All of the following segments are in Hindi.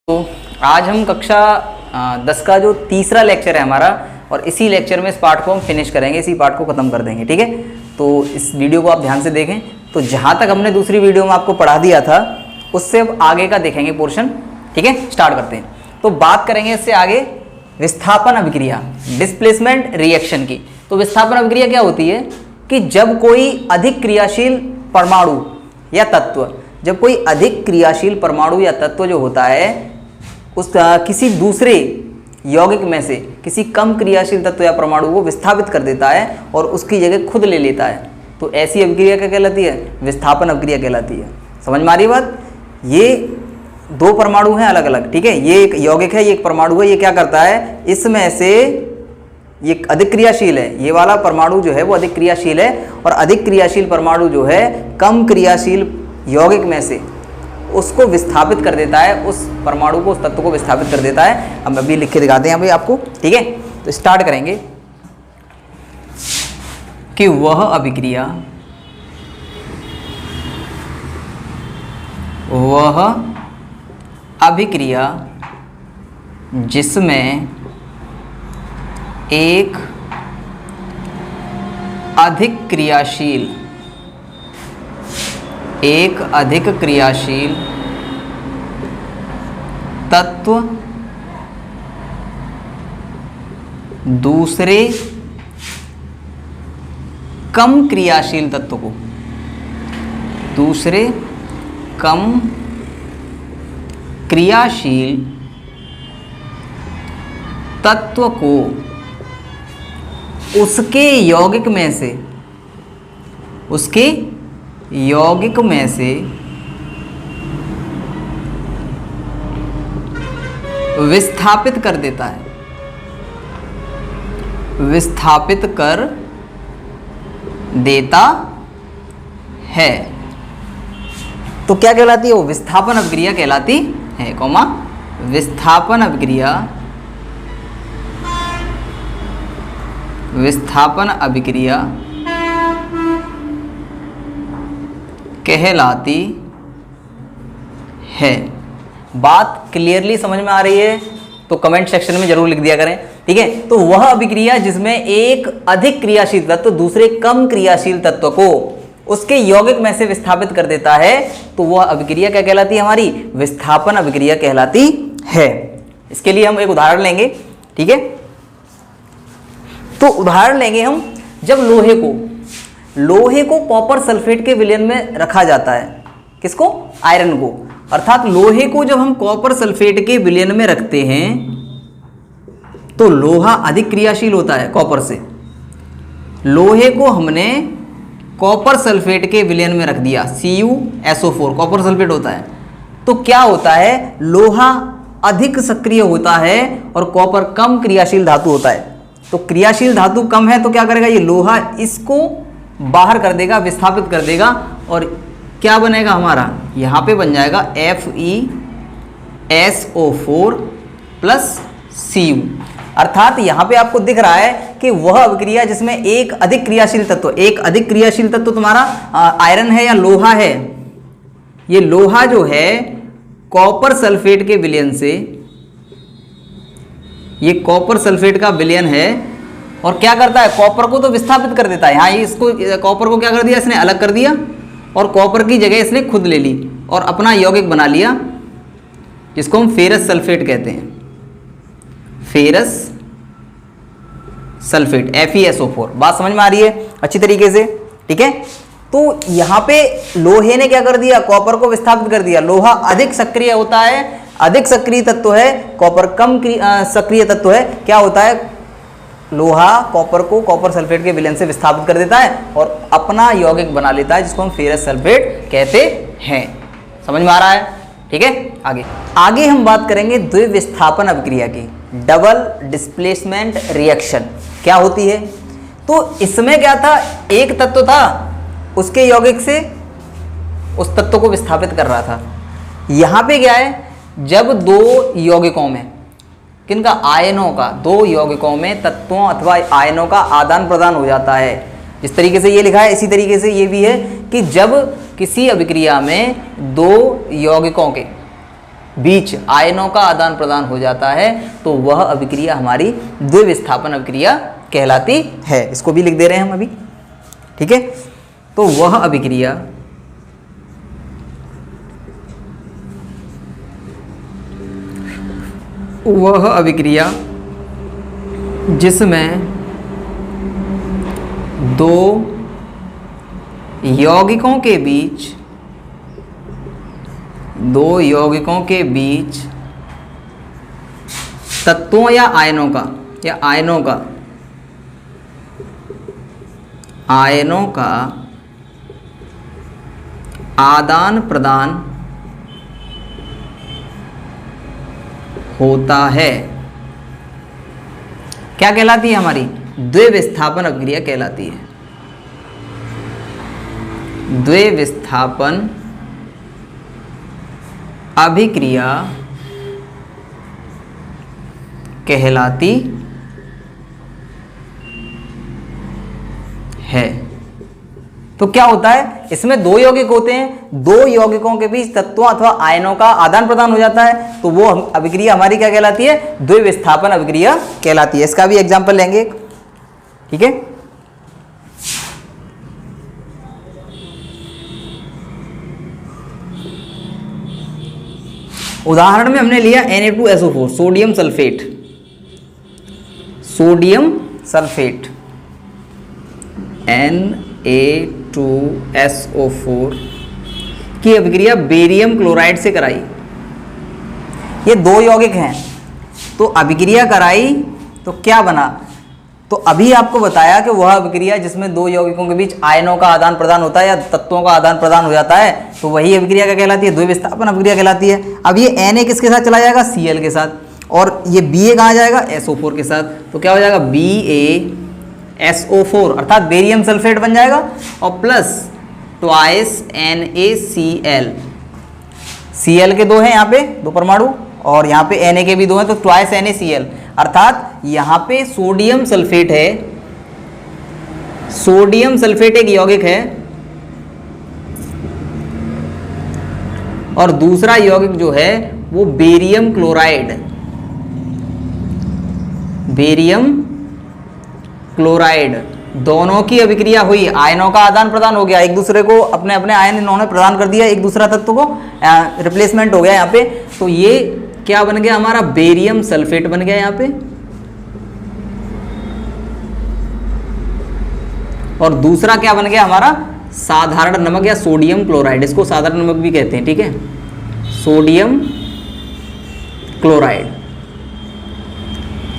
तो आज हम कक्षा 10 का जो तीसरा लेक्चर है हमारा, और इसी लेक्चर में इस पार्ट को हम फिनिश करेंगे, इसी पार्ट को ख़त्म कर देंगे। ठीक है, तो इस वीडियो को आप ध्यान से देखें। तो जहाँ तक हमने दूसरी वीडियो में आपको पढ़ा दिया था उससे अब आगे का देखेंगे पोर्शन। ठीक है, स्टार्ट करते हैं। तो बात करेंगे इससे आगे विस्थापन अभिक्रिया, डिस्प्लेसमेंट रिएक्शन की। तो विस्थापन अभिक्रिया क्या होती है कि जब कोई अधिक क्रियाशील परमाणु या तत्व, जब कोई अधिक क्रियाशील परमाणु या तत्व जो होता है उस किसी दूसरे यौगिक में से किसी कम क्रियाशील तत्व या परमाणु को विस्थापित कर देता है और उसकी जगह खुद ले लेता है, तो ऐसी अभिक्रिया क्या कहलाती है? विस्थापन अभिक्रिया कहलाती है। समझ में आ रही बात? ये दो परमाणु हैं अलग अलग। ठीक है, ये एक यौगिक है, ये एक परमाणु है। ये क्या करता है, इसमें से ये अधिक क्रियाशील है, ये वाला परमाणु जो है वो अधिक क्रियाशील है, और अधिक क्रियाशील परमाणु जो है कम क्रियाशील यौगिक में से उसको विस्थापित कर देता है, उस परमाणु को, उस तत्व को विस्थापित कर देता है। हम अभी लिख के दिखाते हैं अभी आपको। ठीक है, तो स्टार्ट करेंगे कि वह अभिक्रिया जिसमें एक अधिक क्रियाशील तत्व दूसरे कम क्रियाशील तत्व को, दूसरे कम क्रियाशील तत्व को उसके यौगिक में से विस्थापित कर देता है, विस्थापित कर देता है। तो क्या कहलाती है वो? विस्थापन अभिक्रिया कहलाती है, कौमा विस्थापन अभिक्रिया कहलाती है। बात क्लियरली समझ में आ रही है तो कमेंट सेक्शन में जरूर लिख दिया करें। ठीक है, तो वह अभिक्रिया जिसमें एक अधिक क्रियाशील तत्व दूसरे कम क्रियाशील तत्व को उसके यौगिक में से विस्थापित कर देता है, तो वह अभिक्रिया क्या कहलाती है? हमारी विस्थापन अभिक्रिया कहलाती है। इसके लिए हम एक उदाहरण लेंगे। ठीक है, तो उदाहरण लेंगे हम, जब लोहे को कॉपर सल्फेट के विलयन में रखा जाता है। किसको? आयरन को। अर्थात लोहे को जब हम कॉपर सल्फेट के विलयन में रखते हैं तो लोहा अधिक क्रियाशील होता है कॉपर से। लोहे को हमने कॉपर सल्फेट के विलयन में रख दिया, CuSO4 कॉपर सल्फेट होता है, तो क्या होता है? लोहा अधिक सक्रिय होता है और कॉपर कम क्रियाशील धातु होता है। तो क्रियाशील धातु कम है तो क्या करेगा? ये लोहा इसको बाहर कर देगा, विस्थापित कर देगा, और क्या बनेगा हमारा? यहाँ पे बन जाएगा FeSO4 प्लस Cu। अर्थात यहाँ पे आपको दिख रहा है कि वह अभिक्रिया जिसमें एक अधिक क्रियाशील तत्व तुम्हारा आयरन है या लोहा है, ये लोहा जो है कॉपर सल्फेट के विलयन से, ये कॉपर सल्फेट का विलयन है, और क्या करता है? कॉपर को तो विस्थापित कर देता है। यहाँ इसको कॉपर को क्या कर दिया? इसने अलग कर दिया, और कॉपर की जगह इसने खुद ले ली और अपना यौगिक बना लिया, जिसको हम फेरस सल्फेट कहते हैं। Ferrous sulphate FeSO4। बात समझ में आ रही है अच्छी तरीके से? ठीक है, तो यहाँ पे लोहे ने क्या कर दिया? कॉपर को विस्थापित कर दिया। लोहा अधिक सक्रिय होता है, अधिक सक्रिय तत्व है, कॉपर कम सक्रिय तत्व है। क्या होता है? लोहा कॉपर को कॉपर सल्फेट के विलयन से विस्थापित कर देता है और अपना यौगिक बना लेता है, जिसको हम फेरस सल्फेट कहते हैं। समझ में आ रहा है? ठीक है, आगे हम बात करेंगे द्विविस्थापन अभिक्रिया की, डबल डिस्प्लेसमेंट रिएक्शन क्या होती है। तो इसमें क्या था? एक तत्व था, उसके यौगिक से उस तत्व को विस्थापित कर रहा था। यहाँ पे क्या है? जब दो यौगिकों में, किनका? आयनों का, दो यौगिकों में तत्वों अथवा आयनों का आदान प्रदान हो जाता है। जिस तरीके से ये लिखा है इसी तरीके से ये भी है कि जब किसी अभिक्रिया में दो यौगिकों के, बीच आयनों का आदान प्रदान हो जाता है तो वह अभिक्रिया हमारी द्विविस्थापन अभिक्रिया कहलाती है। इसको भी लिख दे रहे हैं हम अभी, ठीक है। तो वह अभिक्रिया जिसमें दो यौगिकों के बीच तत्वों या आयनों का आदान प्रदान होता है, क्या कहलाती है हमारी? द्विविस्थापन अभिक्रिया कहलाती है। द्विविस्थापन अभिक्रिया कहलाती है। तो क्या होता है, इसमें दो यौगिक होते हैं, दो यौगिकों के बीच तत्वों अथवा आयनों का आदान प्रदान हो जाता है, तो वो अभिक्रिया हमारी क्या कहलाती है? द्विविस्थापन अभिक्रिया कहलाती है। इसका भी एग्जांपल लेंगे, ठीक है। उदाहरण में हमने लिया Na2SO4 सोडियम सल्फेट Na2SO4 की अभिक्रिया बेरियम क्लोराइड से कराई। ये दो यौगिक हैं, तो अभिक्रिया कराई तो क्या बना? तो अभी आपको बताया कि वह अभिक्रिया जिसमें दो यौगिकों के बीच आयनों का आदान प्रदान होता है या तत्वों का आदान प्रदान हो जाता है, तो वही अभिक्रिया क्या कहलाती है? द्विविस्थापन अभिक्रिया कहलाती है। अब ये Na किसके साथ चला जाएगा? Cl के साथ, और ये Ba कहाँ जाएगा? SO4 के साथ। तो क्या हो जाएगा? BaSO4 अर्थात बेरियम सल्फेट बन जाएगा, और प्लस ट्वाइस NaCl। Cl के दो हैं यहाँ पे, दो परमाणु, और यहाँ पे Na के भी दो हैं, तो ट्वाइस NaCl अर्थात यहाँ पे सोडियम सल्फेट है, सोडियम सल्फेट एक यौगिक है, और दूसरा यौगिक जो है वो बेरियम क्लोराइड, दोनों की अभिक्रिया हुई, आयनों का आदान प्रदान हो गया, एक दूसरे को अपने अपने आयन इन्होंने प्रदान कर दिया, एक दूसरा तत्व को रिप्लेसमेंट हो गया यहाँ पे। तो ये क्या बन गया हमारा? बेरियम सल्फेट बन गया यहाँ पे, और दूसरा क्या बन गया हमारा? साधारण नमक या सोडियम क्लोराइड, इसको साधारण नमक भी कहते हैं, ठीक है, सोडियम क्लोराइड।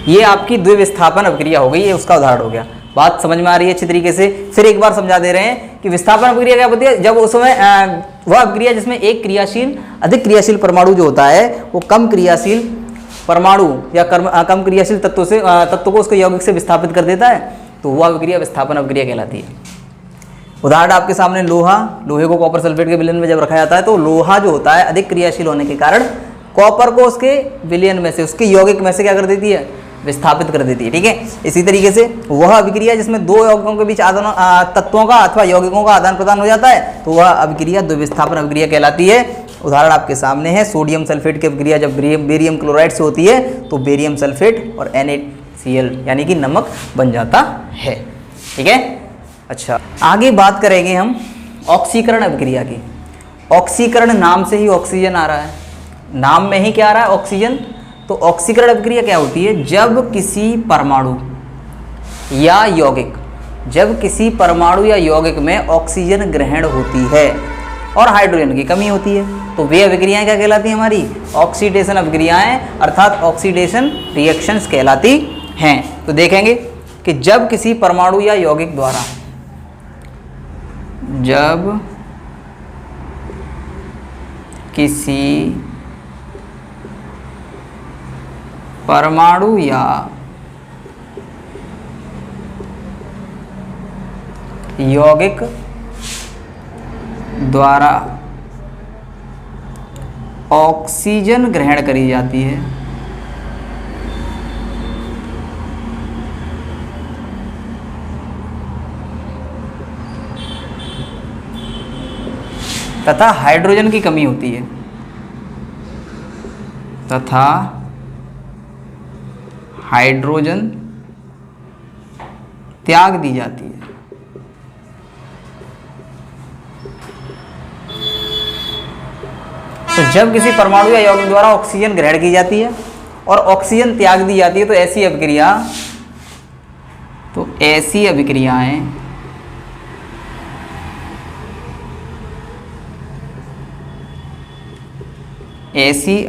ये आपकी द्विविस्थापन अभिक्रिया हो गई, ये उसका उदाहरण हो गया। बात समझ में आ रही है अच्छी तरीके से? फिर एक बार समझा दे रहे हैं कि विस्थापन अभिक्रिया क्या होती है? जब उसमें वह अभिक्रिया जिसमें एक क्रियाशील अधिक क्रियाशील परमाणु जो होता है वो कम क्रियाशील परमाणु या कम क्रियाशील तत्व को उसके यौगिक से विस्थापित कर देता है, तो वह अभिक्रिया विस्थापन अभिक्रिया कहलाती है। उदाहरण आपके सामने लोहे को कॉपर सल्फेट के विलयन में जब रखा जाता है, तो लोहा जो होता है अधिक क्रियाशील होने के कारण कॉपर को उसके विलयन में से, उसके यौगिक में से क्या कर देती है? विस्थापित कर देती है, ठीक है। इसी तरीके से वह अभिक्रिया जिसमें दो यौगिकों के बीच तत्वों का अथवा यौगिकों का आदान प्रदान हो जाता है, तो वह अभिक्रिया द्विविस्थापन अभिक्रिया कहलाती है। उदाहरण आपके सामने है, सोडियम सल्फेट की अभिक्रिया जब बेरियम क्लोराइड से होती है तो बेरियम सल्फेट और NaCl यानी कि नमक बन जाता है, ठीक है। अच्छा, आगे बात करेंगे हम ऑक्सीकरण अभिक्रिया की। ऑक्सीकरण नाम से ही ऑक्सीजन आ रहा है, नाम में ही क्या आ रहा है? ऑक्सीजन। तो ऑक्सीकरण अभिक्रिया क्या होती है? जब किसी परमाणु या यौगिक में ऑक्सीजन ग्रहण होती है और हाइड्रोजन की कमी होती है, तो वे अभिक्रियाएं क्या कहलाती हैं हमारी? ऑक्सीडेशन अभिक्रियाएं अर्थात ऑक्सीडेशन रिएक्शंस कहलाती हैं। तो देखेंगे कि जब किसी परमाणु या यौगिक द्वारा परमाणु या यौगिक द्वारा ऑक्सीजन ग्रहण करी जाती है तथा हाइड्रोजन की कमी होती है, तथा हाइड्रोजन त्याग दी जाती है। तो जब किसी परमाणु या यौगिक द्वारा ऑक्सीजन ग्रहण की जाती है और ऑक्सीजन त्याग दी जाती है, तो ऐसी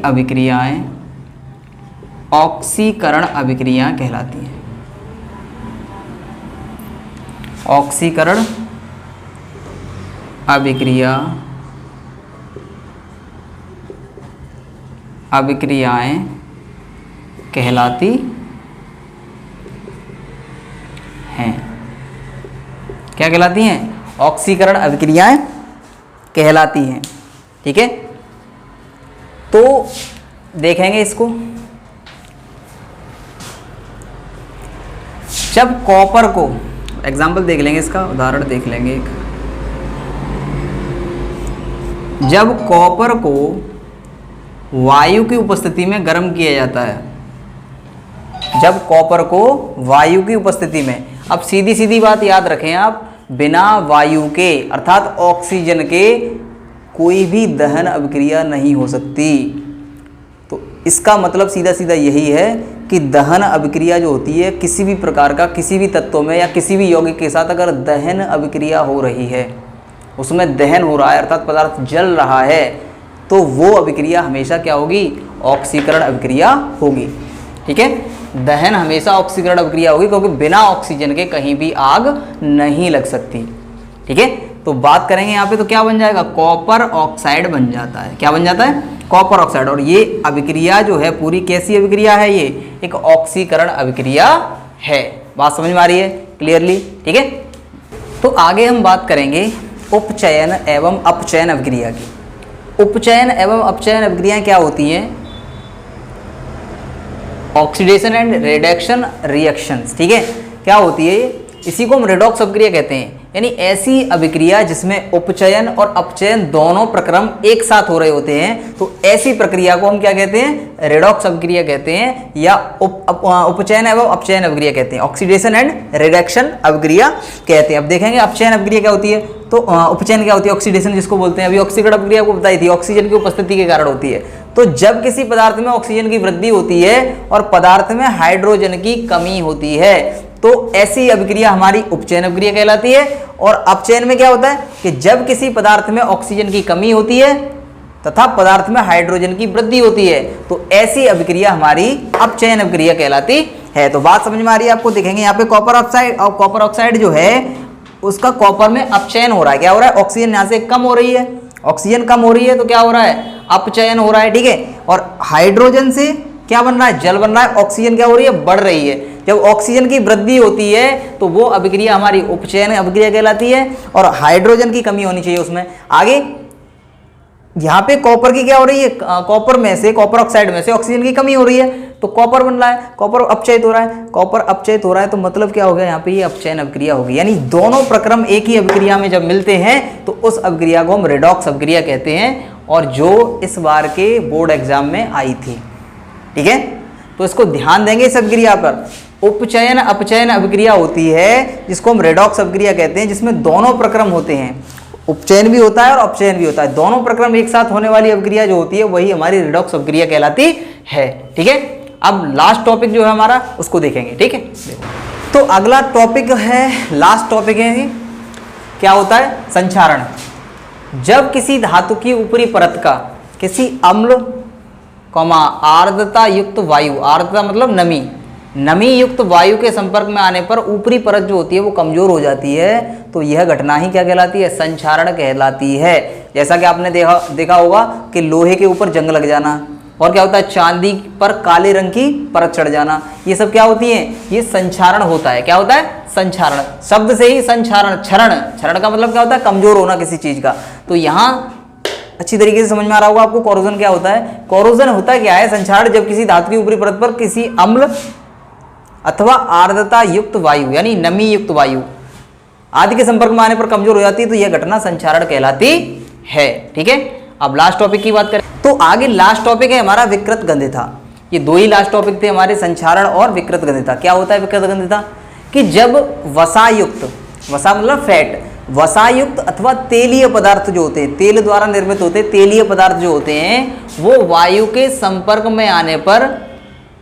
अभिक्रियाएं ऑक्सीकरण अभिक्रिया कहलाती हैं। ऑक्सीकरण अभिक्रियाएं कहलाती हैं। क्या कहलाती हैं? ऑक्सीकरण अभिक्रियाएं कहलाती हैं। ठीक है, तो देखेंगे इसको। जब कॉपर को, एग्जाम्पल देख लेंगे, इसका उदाहरण देख लेंगे एक। जब कॉपर को वायु की उपस्थिति में गर्म किया जाता है, जब कॉपर को वायु की उपस्थिति में, अब सीधी सीधी बात याद रखें आप, बिना वायु के अर्थात ऑक्सीजन के कोई भी दहन अभिक्रिया नहीं हो सकती। तो इसका मतलब सीधा सीधा यही है कि दहन अभिक्रिया जो होती है, किसी भी प्रकार का, किसी भी तत्व में या किसी भी यौगिक के साथ अगर दहन अभिक्रिया हो रही है, उसमें दहन हो रहा है अर्थात पदार्थ जल रहा है, तो वो अभिक्रिया हमेशा क्या होगी? ऑक्सीकरण अभिक्रिया होगी। ठीक है, दहन हमेशा ऑक्सीकरण अभिक्रिया होगी, क्योंकि बिना ऑक्सीजन के कहीं भी आग नहीं लग सकती। ठीक है, तो बात करेंगे यहाँ पे, तो क्या बन जाएगा? कॉपर ऑक्साइड बन जाता है। क्या बन जाता है? Copper oxide. और ये अभिक्रिया जो है पूरी कैसी अभिक्रिया है? ये एक ऑक्सीकरण अभिक्रिया है। बात समझ में आ रही है क्लियरली? ठीक है, तो आगे हम बात करेंगे उपचयन एवं अपचयन अभिक्रिया की। उपचयन एवं अपचयन अभिक्रियाएं क्या होती हैं? Oxidation and reduction reactions. ठीक है, क्या होती है? इसी को हम रेडॉक्स अभिक्रिया कहते हैं। यानी ऐसी अभिक्रिया जिसमें उपचयन और अपचयन दोनों प्रक्रम एक साथ हो रहे होते हैं, तो ऐसी प्रक्रिया को हम क्या कहते हैं? रेडॉक्स अभिक्रिया कहते हैं, या उपचयन एवं अपचयन अभिक्रिया कहते हैं, ऑक्सीडेशन एंड रिडक्शन अभिक्रिया कहते हैं। अब देखेंगे अपचयन अभिक्रिया क्या होती है, तो उपचयन क्या होती है? ऑक्सीडेशन जिसको बोलते हैं। अभी ऑक्सीकरण अभिक्रिया को बताई थी, ऑक्सीजन की उपस्थिति के कारण होती है। तो जब किसी पदार्थ में ऑक्सीजन की वृद्धि होती है और पदार्थ में हाइड्रोजन की कमी होती है, तो ऐसी अभिक्रिया हमारी उपचयन अभिक्रिया कहलाती है। और अपचयन में क्या होता है कि जब किसी पदार्थ में ऑक्सीजन की कमी होती है तथा पदार्थ में हाइड्रोजन की वृद्धि होती है, तो ऐसी अभिक्रिया हमारी अपचयन अभिक्रिया कहलाती है। तो बात समझ में आ रही है आपको? देखेंगे यहाँ पे कॉपर ऑक्साइड, और कॉपर ऑक्साइड जो है उसका कॉपर में अपचयन हो रहा है। क्या हो रहा है? ऑक्सीजन यहाँ से कम हो रही है, ऑक्सीजन कम हो रही है, तो क्या हो रहा है? अपचयन हो रहा है। ठीक है, और हाइड्रोजन से क्या बन रहा है? जल बन रहा है। ऑक्सीजन क्या हो रही है? बढ़ रही है। जब ऑक्सीजन की वृद्धि होती है तो वो अभिक्रिया हमारी उपचयन अभिक्रिया कहलाती है, और हाइड्रोजन की कमी होनी चाहिए उसमें। आगे यहाँ पे कॉपर की क्या हो रही है? कॉपर में से, कॉपर ऑक्साइड में से ऑक्सीजन की कमी हो रही है, तो कॉपर बन रहा है, कॉपर अपचयित हो रहा है। कॉपर अपचयित हो रहा है तो मतलब क्या हो गया? यहाँ पे ये अपचयन अभिक्रिया होगी। यानी दोनों प्रक्रम एक ही अभिक्रिया में जब मिलते हैं तो उस अभिक्रिया को हम रेडॉक्स अभिक्रिया कहते हैं, और जो इस बार के बोर्ड एग्जाम में आई थी। ठीक है, तो इसको ध्यान देंगे इस अभिक्रिया पर। उपचयन अपचयन अभिक्रिया होती है जिसको हम रेडॉक्स अभिक्रिया कहते हैं, जिसमें दोनों प्रक्रम होते हैं, उपचयन भी होता है और अपचयन भी होता है। दोनों प्रक्रम एक साथ होने वाली अभिक्रिया जो होती है वही हमारी रेडॉक्स अभिक्रिया कहलाती है। ठीक है, अब लास्ट टॉपिक जो है हमारा उसको देखेंगे। ठीक है, तो अगला टॉपिक है, लास्ट टॉपिक है, क्या होता है? संक्षारण। जब किसी धातु की ऊपरी परत का किसी अम्ल आर्द्रता युक्त वायु, आर्द्रता मतलब नमी, नमी युक्त वायु के संपर्क में आने पर ऊपरी परत जो होती है वो कमजोर हो जाती है, तो यह घटना ही क्या कहलाती है? संक्षारण कहलाती है। जैसा कि आपने देखा होगा कि लोहे के ऊपर जंग लग जाना, और क्या होता है? चांदी पर काले रंग की परत चढ़ जाना, ये सब क्या होती है? ये संक्षारण होता है। क्या होता है? संक्षारण। शब्द से ही संक्षारण, क्षरण, क्षरण का मतलब क्या होता है? कमजोर होना किसी चीज का। तो यहाँ अच्छी तरीके से समझ में आ रहा होगा आपको कोरोजन क्या होता है। कोरोजन होता क्या है? संक्षारण। जब किसी धातु की ऊपरी परत पर किसी अम्ल अथवा आर्द्रता युक्त वायु यानी नमी युक्त वायु आदि के संपर्क में आने पर कमजोर हो जाती है, तो यह घटना संक्षारण कहलाती है। ठीक है, अब लास्ट टॉपिक की बात करें तो आगे लास्ट टॉपिक है हमारा विकृत गंधिता। ये दो ही लास्ट टॉपिक थे हमारे, संक्षारण और विकृत गंधिता। क्या होता है विकृत गंधिता? कि जब वसायुक्त, वसा मतलब फैट, वसायुक्त अथवा तेलीय पदार्थ जो होते हैं, तेल द्वारा निर्मित होते तेलीय पदार्थ जो होते हैं, वो वायु के संपर्क में आने पर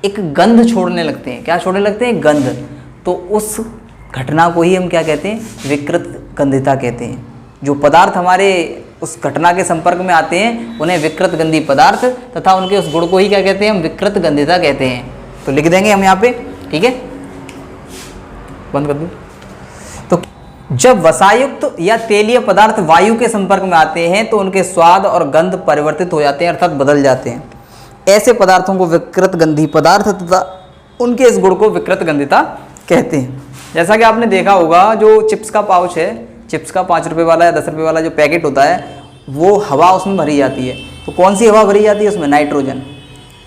एक गंध छोड़ने लगते हैं। क्या छोड़ने लगते हैं? गंध। तो उस घटना को ही हम क्या कहते हैं? विकृत गंधिता कहते हैं। जो पदार्थ हमारे उस घटना के संपर्क में आते हैं उन्हें विकृत गंधी पदार्थ तथा उनके उस गुण को ही क्या कहते हैं? हम विकृत गंधिता कहते हैं। तो लिख देंगे हम यहाँ पे, ठीक है, बंद कर दो। तो जब वसायुक्त या तेलीय पदार्थ वायु के संपर्क में आते हैं तो उनके स्वाद और गंध परिवर्तित हो जाते हैं, अर्थात बदल जाते हैं। ऐसे पदार्थों को विकृत गंधी पदार्थ तथा उनके इस गुण को विकृत गंधिता कहते हैं। जैसा कि आपने देखा होगा, जो चिप्स का पाउच है, चिप्स का 5 रुपये वाला या 10 रुपये वाला जो पैकेट होता है, वो हवा उसमें भरी जाती है। तो कौन सी हवा भरी जाती है उसमें? नाइट्रोजन,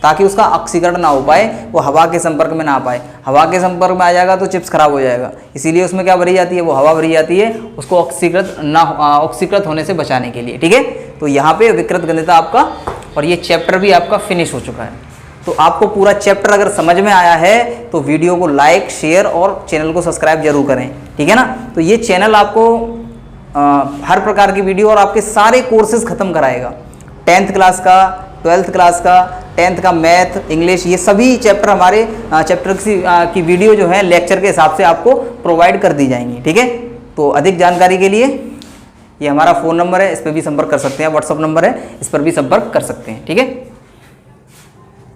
ताकि उसका ऑक्सीकरण ना हो पाए, वो हवा के संपर्क में ना आ पाए। हवा के संपर्क में आ जाएगा तो चिप्स खराब हो जाएगा, इसीलिए उसमें क्या भरी जाती है? वो हवा भरी जाती है, उसको ऑक्सीकृत होने से बचाने के लिए, ठीक है। तो यहाँ पे विकृत गंधिता आपका, और ये चैप्टर भी आपका फिनिश हो चुका है। तो आपको पूरा चैप्टर अगर समझ में आया है तो वीडियो को लाइक, शेयर और चैनल को सब्सक्राइब जरूर करें, ठीक है ना। तो ये चैनल आपको हर प्रकार की वीडियो और आपके सारे कोर्सेज खत्म कराएगा। 10th क्लास का, 12th क्लास का, 10th का मैथ, इंग्लिश, ये सभी चैप्टर हमारे चैप्टर की वीडियो जो है लेक्चर के हिसाब से आपको प्रोवाइड कर दी जाएंगी, ठीक है। तो अधिक जानकारी के लिए ये हमारा फ़ोन नंबर है, इस पर भी संपर्क कर सकते हैं। व्हाट्सअप नंबर है, इस पर भी संपर्क कर सकते हैं, ठीक है।